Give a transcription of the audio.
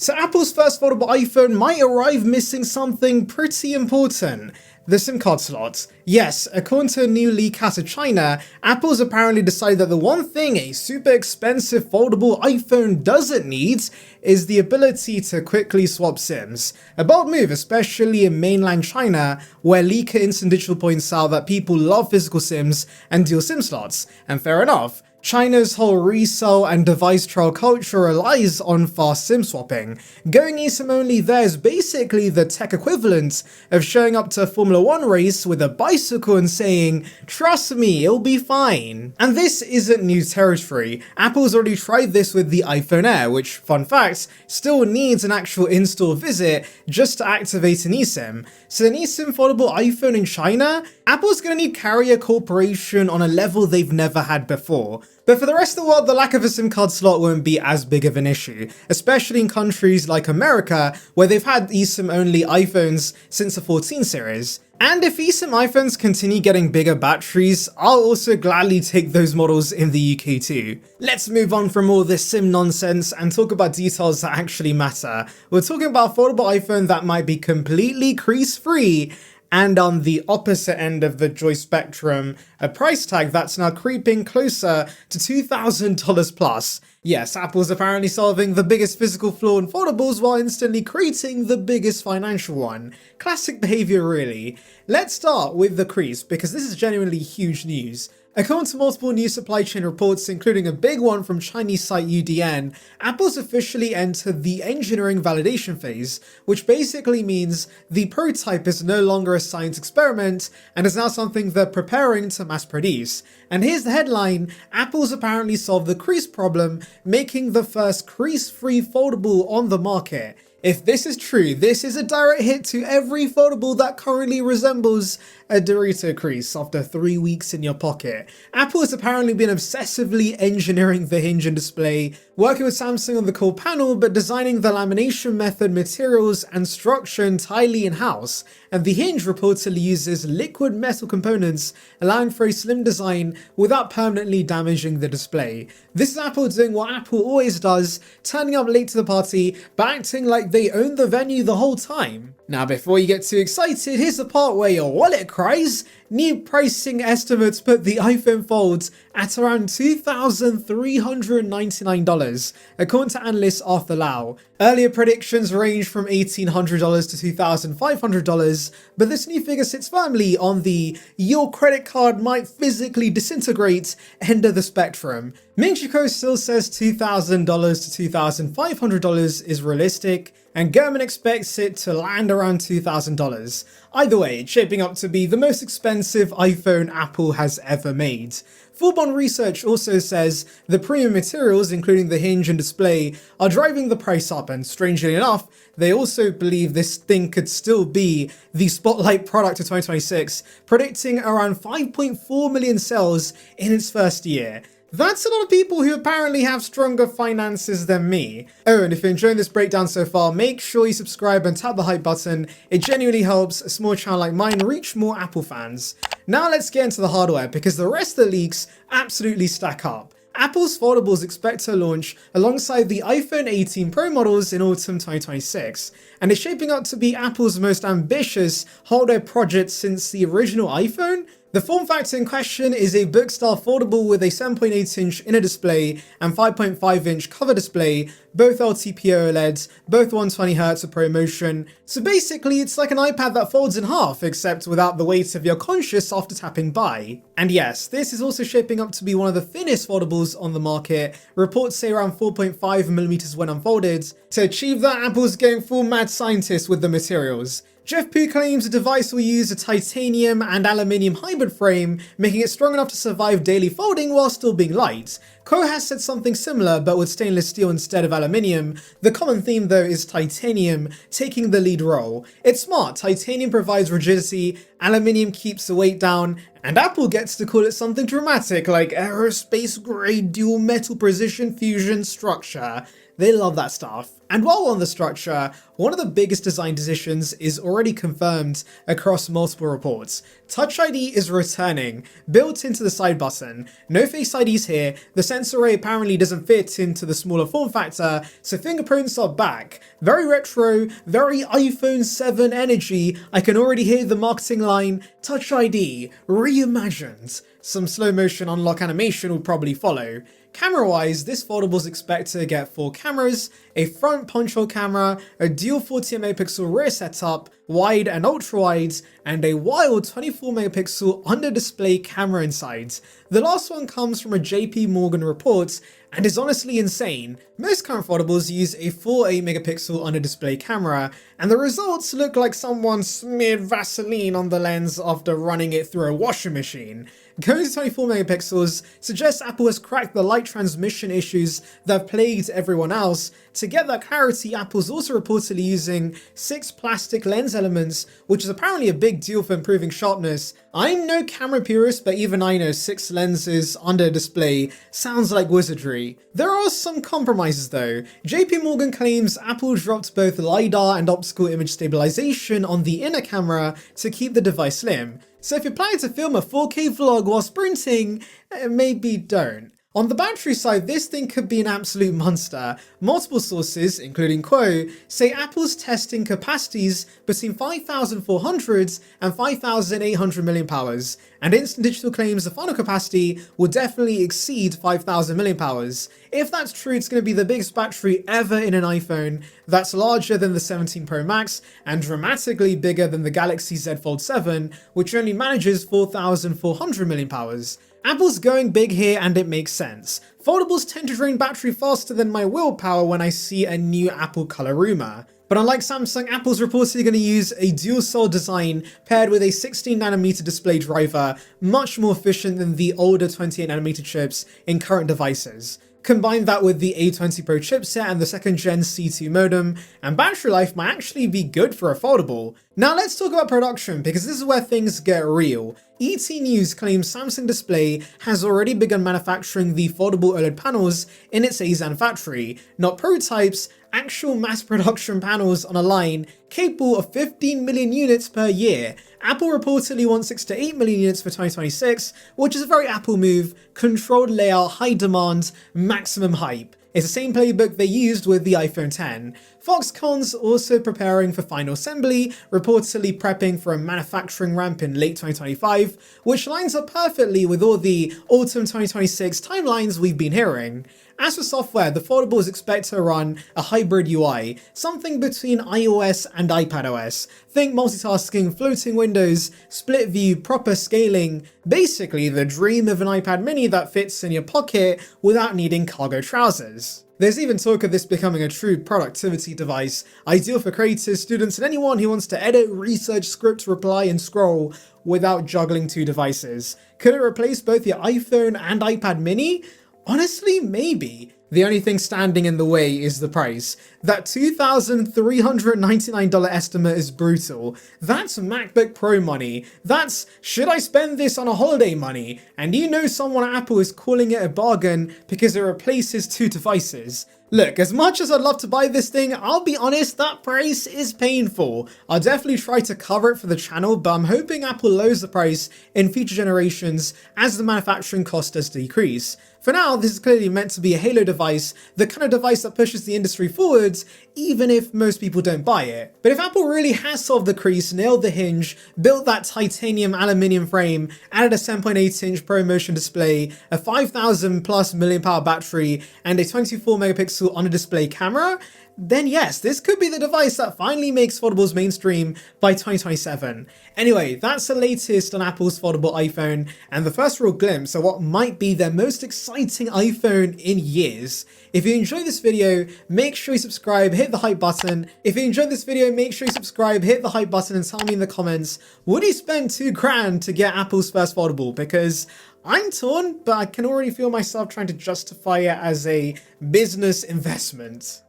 So Apple's first foldable iPhone might arrive missing something pretty important. The SIM card slot. Yes, according to a new leak out of China, Apple's apparently decided that the one thing a super expensive foldable iPhone doesn't need is the ability to quickly swap SIMs. A bold move, especially in mainland China, where leaker Instant Digital points out that people love physical SIMs and dual SIM slots. And fair enough. China's whole resale and device trial culture relies on fast SIM swapping. Going eSIM-only there is basically the tech equivalent of showing up to a Formula 1 race with a bicycle and saying, "Trust me, it'll be fine." And this isn't new territory. Apple's already tried this with the iPhone Air, which, fun fact, still needs an actual in-store visit just to activate an eSIM. So an eSIM foldable iPhone in China? Apple's gonna need carrier cooperation on a level they've never had before. But for the rest of the world, the lack of a SIM card slot won't be as big of an issue, especially in countries like America, where they've had eSIM-only iPhones since the 14 series. And if eSIM iPhones continue getting bigger batteries, I'll also gladly take those models in the UK too. Let's move on from all this SIM nonsense and talk about details that actually matter. We're talking about a foldable iPhone that might be completely crease-free, and on the opposite end of the joy spectrum, a price tag that's now creeping closer to $2,000 plus. Yes, Apple's apparently solving the biggest physical flaw in foldables while instantly creating the biggest financial one. Classic behavior really. Let's start with the crease, because this is genuinely huge news. According to multiple new supply chain reports, including a big one from Chinese site UDN, Apple's officially entered the engineering validation phase, which basically means the prototype is no longer a science experiment and is now something they're preparing to mass produce. And here's the headline: Apple's apparently solved the crease problem, making the first crease-free foldable on the market. If this is true, this is a direct hit to every foldable that currently resembles a Dorito crease after 3 weeks in your pocket. Apple has apparently been obsessively engineering the hinge and display, working with Samsung on the core panel, but designing the lamination method, materials, and structure entirely in-house. And the hinge reportedly uses liquid metal components, allowing for a slim design without permanently damaging the display. This is Apple doing what Apple always does, turning up late to the party, but acting like they own the venue the whole time. Now, before you get too excited, here's the part where your wallet cries. New pricing estimates put the iPhone Fold at around $2,399, according to analysts Arthur Lau. Earlier predictions range from $1,800 to $2,500, but this new figure sits firmly on the "your credit card might physically disintegrate" end of the spectrum. Ming Chi Kuo still says $2,000 to $2,500 is realistic, and Gurman expects it to land around $2,000. Either way, it's shaping up to be the most expensive iPhone Apple has ever made. Full-on research also says the premium materials, including the hinge and display, are driving the price up, and strangely enough, they also believe this thing could still be the spotlight product of 2026, predicting around 5.4 million sales in its first year. That's a lot of people who apparently have stronger finances than me. Oh, and if you're enjoying this breakdown so far, make sure you subscribe and tap the hype button. It genuinely helps a small channel like mine reach more Apple fans. Now let's get into the hardware, because the rest of the leaks absolutely stack up. Apple's foldables expect to launch alongside the iPhone 18 Pro models in autumn 2026, and it's shaping up to be Apple's most ambitious hardware project since the original iPhone. The form factor in question is a book-style foldable with a 7.8-inch inner display and 5.5-inch cover display, both LTPO OLEDs, both 120Hz of ProMotion. So basically, it's like an iPad that folds in half, except without the weight of your conscience after tapping buy. And yes, this is also shaping up to be one of the thinnest foldables on the market. Reports say around 4.5mm when unfolded. To achieve that, Apple's going full mad scientist with the materials. Jeff Pu claims the device will use a titanium and aluminium hybrid frame, making it strong enough to survive daily folding while still being light. Kuo has said something similar, but with stainless steel instead of aluminium. The common theme though is titanium taking the lead role. It's smart, titanium provides rigidity, aluminium keeps the weight down, and Apple gets to call it something dramatic like aerospace grade dual metal precision fusion structure. They love that stuff. And while on the structure, one of the biggest design decisions is already confirmed across multiple reports. Touch ID is returning, built into the side button. No Face IDs here, the sensor array apparently doesn't fit into the smaller form factor, so fingerprints are back. Very retro, very iPhone 7 energy. I can already hear the marketing line, Touch ID, reimagined. Some slow motion unlock animation will probably follow. Camera-wise, this foldable is expected to get 4 cameras, a front punch-hole camera, a dual 48MP rear setup, wide and ultra-wide, and a wild 24MP under-display camera inside. The last one comes from a JP Morgan report and is honestly insane. Most current foldables use a 48MP under-display camera, and the results look like someone smeared Vaseline on the lens after running it through a washing machine. Going to 24MP suggests Apple has cracked the light transmission issues that have plagued everyone else. To get that clarity, Apple's also reportedly using 6 plastic lens elements, which is apparently a big deal for improving sharpness. I'm no camera purist, but even I know 6 lenses under a display sounds like wizardry. There are some compromises though. JP Morgan claims Apple dropped both LiDAR and optical image stabilization on the inner camera to keep the device slim. So if you're planning to film a 4K vlog while sprinting, maybe don't. On the battery side, this thing could be an absolute monster. Multiple sources, including Quo, say Apple's testing capacities between 5,400 and 5,800 mAh, and Instant Digital claims the final capacity will definitely exceed 5,000 mAh. If that's true, it's going to be the biggest battery ever in an iPhone. That's larger than the 17 Pro Max and dramatically bigger than the Galaxy Z Fold 7, which only manages 4,400 mAh. Apple's going big here and it makes sense. Foldables tend to drain battery faster than my willpower when I see a new Apple color rumor. But unlike Samsung, Apple's reportedly going to use a dual cell design paired with a 16nm display driver, much more efficient than the older 28nm chips in current devices. Combine that with the A20 Pro chipset and the 2nd gen C2 modem, and battery life might actually be good for a foldable. Now let's talk about production, because this is where things get real. ET News claims Samsung Display has already begun manufacturing the foldable OLED panels in its Asan factory, not prototypes, actual mass production panels on a line capable of 15 million units per year. Apple reportedly wants 6 to 8 million units for 2026, which is a very Apple move, controlled layout, high demand, maximum hype. It's the same playbook they used with the iPhone X. Foxconn's also preparing for final assembly, reportedly prepping for a manufacturing ramp in late 2025, which lines up perfectly with all the autumn 2026 timelines we've been hearing. As for software, the foldable is expected to run a hybrid UI, something between iOS and iPadOS. Think multitasking, floating windows, split view, proper scaling, basically the dream of an iPad mini that fits in your pocket without needing cargo trousers. There's even talk of this becoming a true productivity device, ideal for creators, students, and anyone who wants to edit, research, script, reply, and scroll without juggling 2 devices. Could it replace both your iPhone and iPad mini? Honestly, maybe. The only thing standing in the way is the price. That $2,399 estimate is brutal. That's MacBook Pro money. That's should I spend this on a holiday money? And you know someone at Apple is calling it a bargain because it replaces 2 devices. Look, as much as I'd love to buy this thing, I'll be honest, that price is painful. I'll definitely try to cover it for the channel, but I'm hoping Apple lowers the price in future generations as the manufacturing cost does decrease. For now, this is clearly meant to be a halo device, the kind of device that pushes the industry forwards, even if most people don't buy it. But if Apple really has solved the crease, nailed the hinge, built that titanium aluminium frame, added a 7.8-inch ProMotion display, a 5,000 plus mAh battery, and a 24MP on-display camera, then yes, this could be the device that finally makes foldables mainstream by 2027. Anyway, that's the latest on Apple's foldable iPhone, and the first real glimpse of what might be their most exciting iPhone in years. If you enjoyed this video, make sure you subscribe, hit the hype button. If you enjoyed this video, make sure you subscribe, hit the hype button, and tell me in the comments, would you spend $2,000 to get Apple's first foldable? Because I'm torn, but I can already feel myself trying to justify it as a business investment.